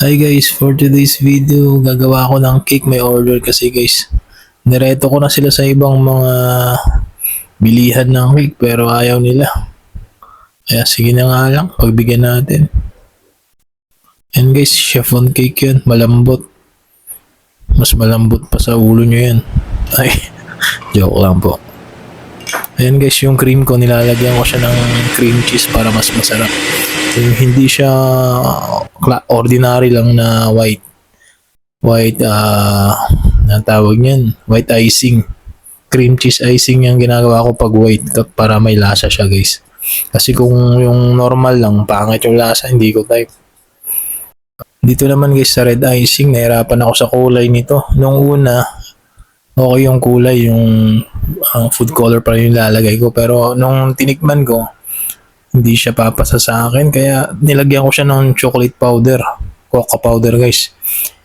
Hi guys, for today's video, gagawa ko ng cake. May order kasi guys. Nireto ko na sila sa ibang mga bilihan ng cake pero ayaw nila. Kaya sige na nga lang, pagbigyan natin. And guys, chiffon cake yun, malambot. Mas malambot pa sa ulo nyo yan. Ay, joke lang po. Ayan guys, yung cream ko, nilalagyan ko siya ng cream cheese para mas masarap. Yung hindi siya ordinary lang na white. Na tawag niyan, white icing. Cream cheese icing yung ginagawa ko pag white para may lasa siya guys. Kasi kung yung normal lang, pangit yung lasa, hindi ko type. Dito naman guys sa red icing, nahirapan ako sa kulay nito. Nung una, okay yung kulay, yung food color pa rin yung lalagay ko. Pero nung tinikman ko, hindi siya papasa sa akin. Kaya nilagyan ko siya ng chocolate powder. Cocoa powder guys.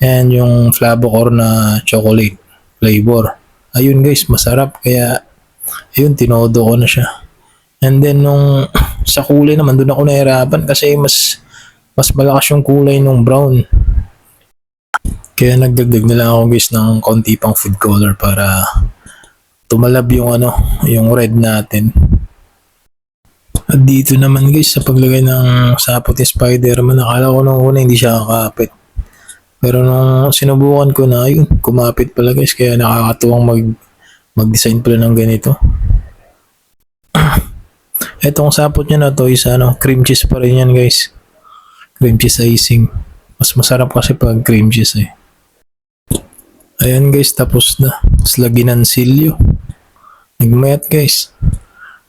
And yung Flavocor na chocolate flavor. Ayun guys, masarap. Kaya, ayun, tinodo ko na siya. And then nung sa kulay naman, doon ako nahirapan kasi mas malakas yung kulay nung brown. Kaya nagdagdag na lang ako guys ng konti pang food color para tumalab yung yung red natin. At dito naman guys sa paglagay ng sapot ni Spider-Man, akala ko nung una hindi siya kakapit. Pero nung sinubukan ko na, ayun, kumapit pala guys, kaya nakakatuwang mag-design pala ng ganito. Etong sapot niya na to is cream cheese pa rin yan guys. Cream cheese icing. Mas masarap kasi pag cream cheese eh. Ayan guys, tapos na. Tapos lagyan ng silyo. Nagmayat guys.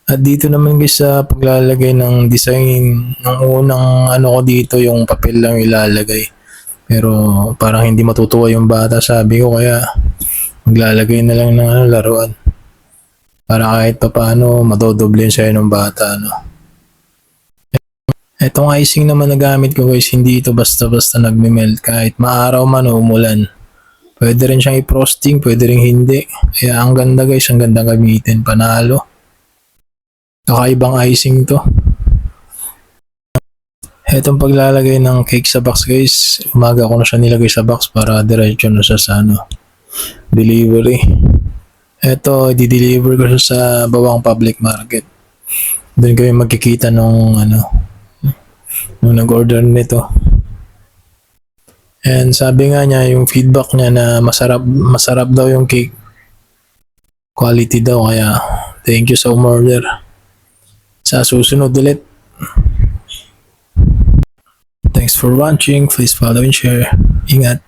At dito naman guys sa paglalagay ng design, ng unang ko dito, yung papel lang ilalagay. Pero parang hindi matutuwa yung bata, sabi ko, kaya maglalagay na lang ng laruan. Para kahit pa paano madodoble sa'yo ng bata. Etong icing naman na gamit ko guys, hindi ito basta-basta nagme-melt kahit maaraw man o umulan. Pwede rin siyang i-frosting, pwede rin hindi. Kaya ang ganda guys, ang ganda gamitin, panalo. Kakaibang icing to. Etong paglalagay ng cake sa box guys, umaga ko na siya nilagay sa box para diretso na siya sa delivery. Eto, di-deliver ko siya sa Bawang Public Market. Doon kami magkikita nung nag-order nito. And sabi nga niya, yung feedback niya na masarap daw yung cake. Quality daw, kaya thank you sa umorder. Sa susunod ulit. Thanks for watching. Please follow and share. Ingat.